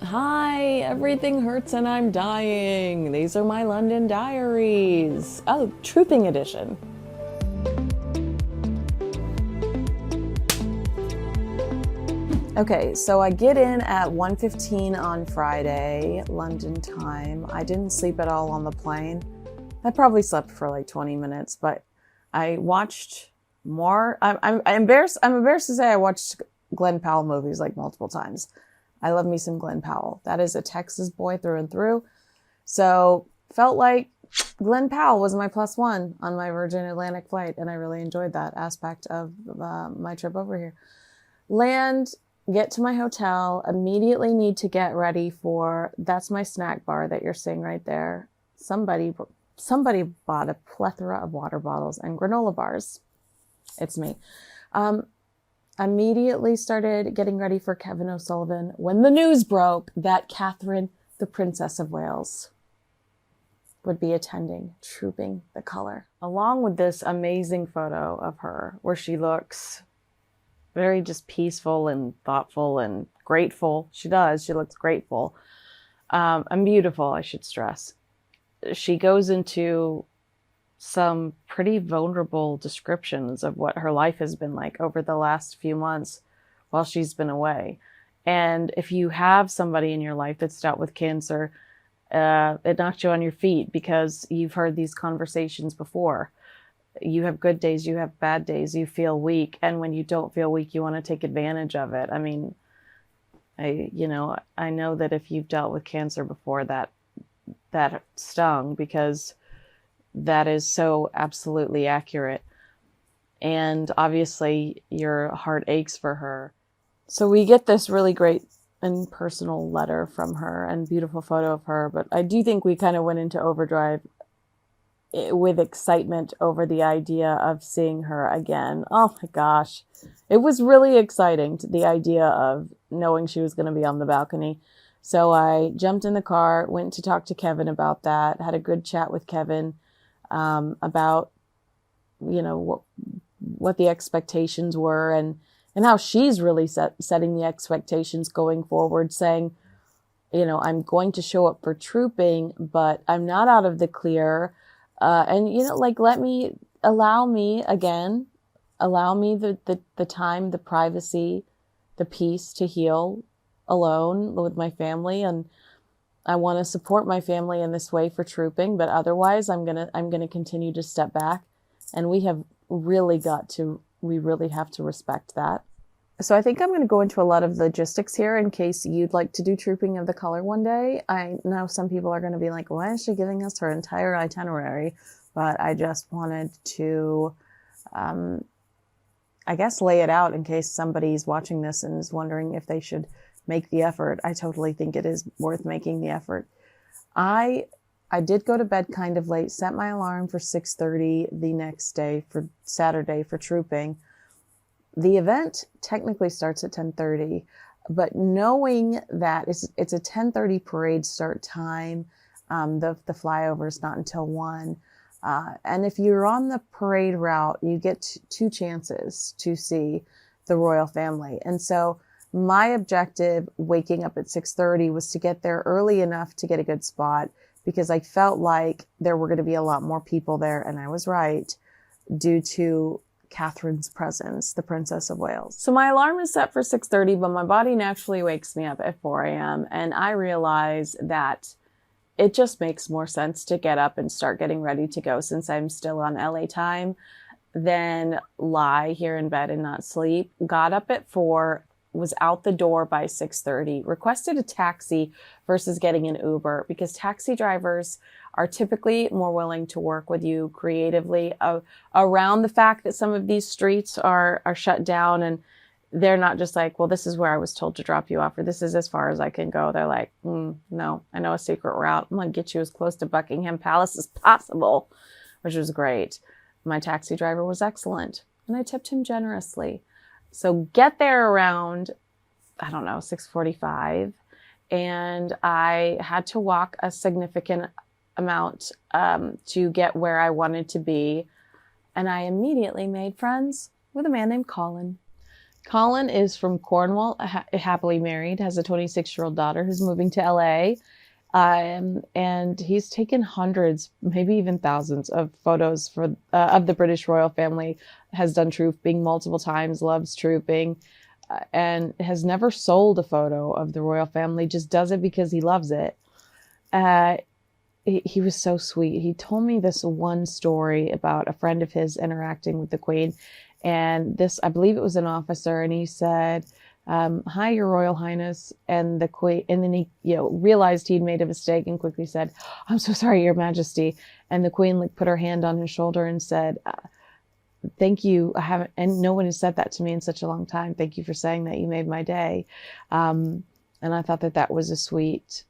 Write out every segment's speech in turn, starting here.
Hi, everything hurts and I'm dying. These are my London diaries. Oh, Trooping edition. Okay, so I get in at 1:15 on Friday, London time. I didn't sleep at all on the plane. I probably slept for like 20 minutes, but I watched more. I'm embarrassed. I'm embarrassed to say I watched Glenn Powell movies like multiple times. I love me some Glenn Powell. That is a Texas boy through and through. So felt like Glenn Powell was my plus one on my Virgin Atlantic flight, and I really enjoyed that aspect of my trip over here. Land, get to my hotel, immediately need to get ready for, that's my snack bar that you're seeing right there. Somebody bought a plethora of water bottles and granola bars. It's me. Immediately started getting ready for Kevin O'Sullivan when the news broke that Catherine, the Princess of Wales, would be attending Trooping the Colour, along with this amazing photo of her where she looks very just peaceful and thoughtful and grateful. She does. She looks grateful. And beautiful, I should stress. She goes into some pretty vulnerable descriptions of what her life has been like over the last few months while she's been away. And if you have somebody in your life that's dealt with cancer, it knocks you on your feet because you've heard these conversations before. You have good days, you have bad days, you feel weak. And when you don't feel weak, you want to take advantage of it. I mean, I know that if you've dealt with cancer before, that stung because that is so absolutely accurate. And obviously your heart aches for her. So we get this really great and personal letter from her and beautiful photo of her. But I do think we kind of went into overdrive with excitement over the idea of seeing her again. Oh my gosh. It was really exciting, the idea of knowing she was going to be on the balcony. So I jumped in the car, went to talk to Kevin about that, had a good chat with Kevin about, what the expectations were and how she's really setting the expectations going forward, saying, I'm going to show up for trooping, but I'm not out of the clear. And, allow me the time, the privacy, the peace to heal alone with my family. And I want to support my family in this way for trooping, but otherwise I'm going to continue to step back. And we really have to respect that. So I think I'm going to go into a lot of logistics here in case you'd like to do Trooping of the Colour one day. I know some people are going to be like, why is she giving us her entire itinerary? But I just wanted to, lay it out in case somebody's watching this and is wondering if they should make the effort. I totally think it is worth making the effort. I did go to bed kind of late, set my alarm for 6:30 the next day for Saturday for trooping. The event technically starts at 10:30, but knowing that it's a 10:30 parade start time, the flyover is not until 1. And if you're on the parade route, you get 2 chances to see the royal family. And so my objective waking up at 6:30 was to get there early enough to get a good spot because I felt like there were going to be a lot more people there. And I was right due to Catherine's presence, the Princess of Wales. So my alarm is set for 6:30, but my body naturally wakes me up at 4 a.m. And I realize that it just makes more sense to get up and start getting ready to go since I'm still on LA time than lie here in bed and not sleep. Got up at 4, was out the door by 6:30, requested a taxi versus getting an Uber because taxi drivers are typically more willing to work with you creatively around the fact that some of these streets are shut down and they're not just like, well, this is where I was told to drop you off or this is as far as I can go. They're like, no, I know a secret route. I'm going to get you as close to Buckingham Palace as possible, which was great. My taxi driver was excellent and I tipped him generously. So get there around, 6:45. And I had to walk a significant amount to get where I wanted to be. And I immediately made friends with a man named Colin. Colin is from Cornwall, happily married, has a 26-year-old daughter who's moving to LA. And he's taken hundreds, maybe even thousands of photos for of the British royal family, has done trooping multiple times, loves trooping, and has never sold a photo of the royal family, just does it because he loves it. He was so sweet. He told me this one story about a friend of his interacting with the Queen. And this, I believe it was an officer, and he said, "Hi, Your Royal Highness." And the Queen, and then he, realized he'd made a mistake and quickly said, "I'm so sorry, Your Majesty." And the Queen put her hand on his shoulder and said, "Thank you. I haven't, and no one has said that to me in such a long time. Thank you for saying that. You made my day." And I thought that was a sweet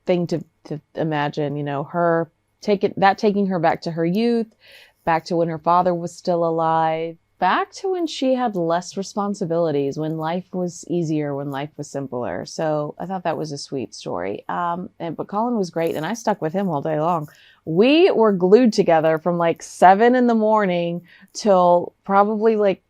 thing to imagine, her taking her back to her youth, back to when her father was still alive, back to when she had less responsibilities, when life was easier, when life was simpler. So I thought that was a sweet story. But Colin was great, and I stuck with him all day long. We were glued together from 7 a.m. till probably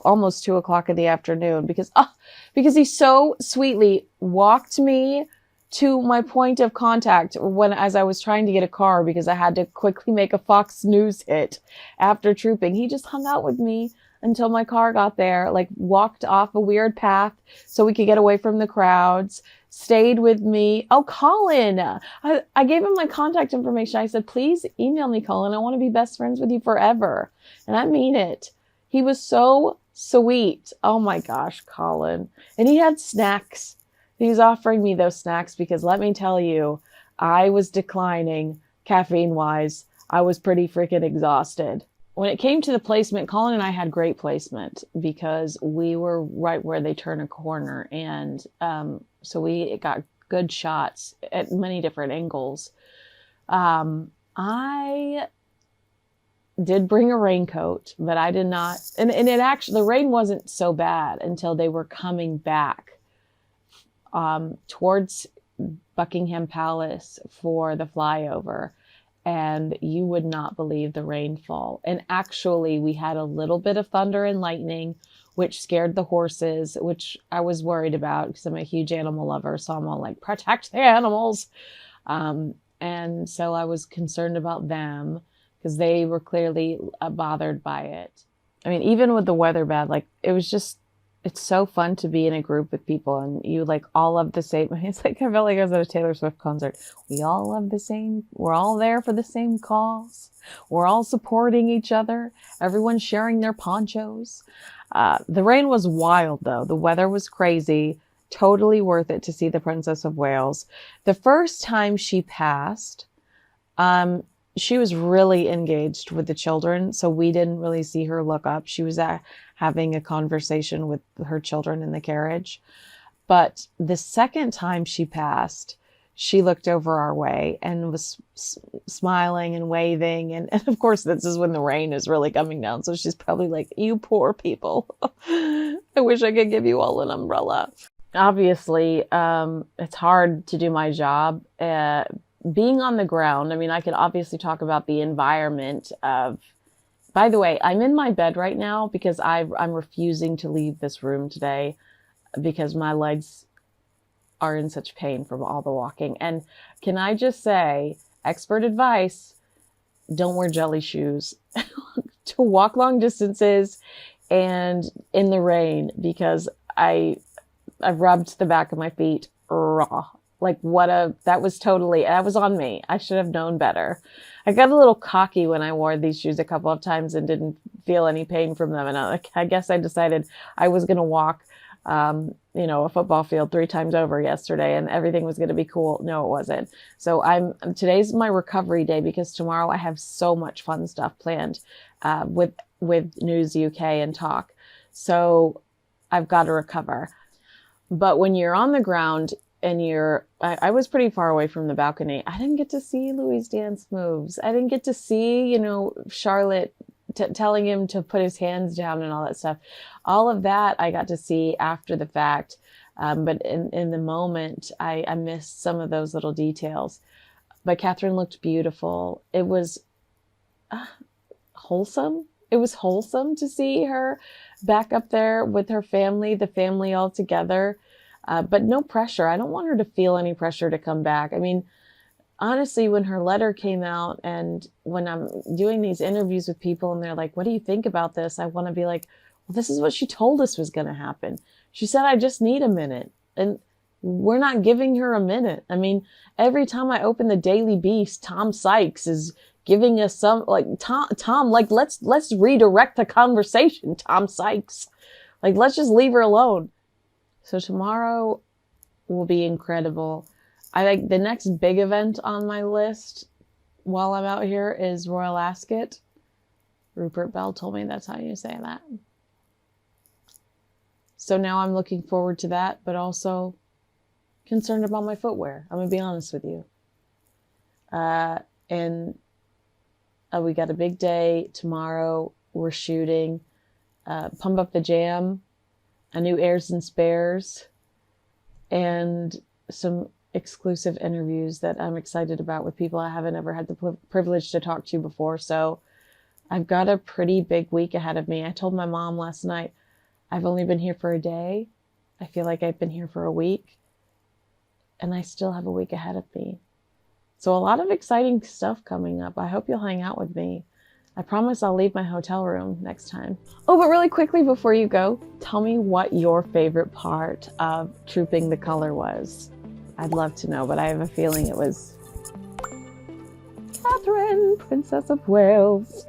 almost 2:00 in the afternoon because he so sweetly walked me to my point of contact as I was trying to get a car because I had to quickly make a Fox News hit after trooping. He just hung out with me until my car got there, walked off a weird path so we could get away from the crowds, stayed with me. Oh, Colin, I gave him my contact information. I said, "Please email me, Colin. I want to be best friends with you forever." And I mean it. He was so sweet. Oh my gosh, Colin. And he had snacks. He was offering me those snacks because let me tell you, I was declining caffeine-wise. I was pretty freaking exhausted. When it came to the placement, Colin and I had great placement because we were right where they turn a corner. And so we got good shots at many different angles. I did bring a raincoat, but I did not. And it actually, the rain wasn't so bad until they were coming back towards Buckingham Palace for the flyover, and you would not believe the rainfall. And actually, we had a little bit of thunder and lightning, which scared the horses, which I was worried about because I'm a huge animal lover. So I'm all protect the animals. And so I was concerned about them because they were clearly bothered by it. I mean, even with the weather bad, it was just, it's so fun to be in a group with people and you all love the same. It's I felt like I was at a Taylor Swift concert. We all love the same. We're all there for the same cause. We're all supporting each other. Everyone's sharing their ponchos. The rain was wild though. The weather was crazy. Totally worth it to see the Princess of Wales. The first time she passed, she was really engaged with the children. So we didn't really see her look up. She was having a conversation with her children in the carriage. But the second time she passed, she looked over our way and was smiling and waving. And of course, this is when the rain is really coming down. So she's probably like, "You poor people. I wish I could give you all an umbrella." Obviously, it's hard to do my job. Being on the ground, I mean, I could obviously talk about the environment of, by the way, I'm in my bed right now because I'm refusing to leave this room today because my legs are in such pain from all the walking. And can I just say, expert advice, don't wear jelly shoes to walk long distances and in the rain because I've rubbed the back of my feet raw. That was on me. I should have known better. I got a little cocky when I wore these shoes a couple of times and didn't feel any pain from them. And I guess I decided I was going to walk, a football field 3 times over yesterday and everything was going to be cool. No, it wasn't. So today's my recovery day because tomorrow I have so much fun stuff planned, with News UK and Talk. So I've got to recover. But when you're on the ground, and I was pretty far away from the balcony. I didn't get to see Louis' dance moves. I didn't get to see, Charlotte telling him to put his hands down and all that stuff. All of that I got to see after the fact. But in the moment, I missed some of those little details. But Catherine looked beautiful. It was wholesome. It was wholesome to see her back up there with her family, the family all together. But no pressure. I don't want her to feel any pressure to come back. I mean, honestly, when her letter came out and when I'm doing these interviews with people and they're like, what do you think about this? I want to be like, well, this is what she told us was going to happen. She said, I just need a minute. And we're not giving her a minute. I mean, every time I open the Daily Beast, Tom Sykes is giving us some, like, Tom, like, let's redirect the conversation, Tom Sykes. Like, let's just leave her alone. So tomorrow will be incredible. I think the next big event on my list while I'm out here is Royal Ascot. Rupert Bell told me that's how you say that. So now I'm looking forward to that, but also concerned about my footwear. I'm going to be honest with you. We got a big day tomorrow. We're shooting Pump Up the Jam, a new Airs and Spares, and some exclusive interviews that I'm excited about with people I haven't ever had the privilege to talk to before. So I've got a pretty big week ahead of me. I told my mom last night, I've only been here for a day. I feel like I've been here for a week, and I still have a week ahead of me. So a lot of exciting stuff coming up. I hope you'll hang out with me. I promise I'll leave my hotel room next time. Oh, but really quickly before you go, tell me what your favorite part of Trooping the Color was. I'd love to know, but I have a feeling it was Catherine, Princess of Wales.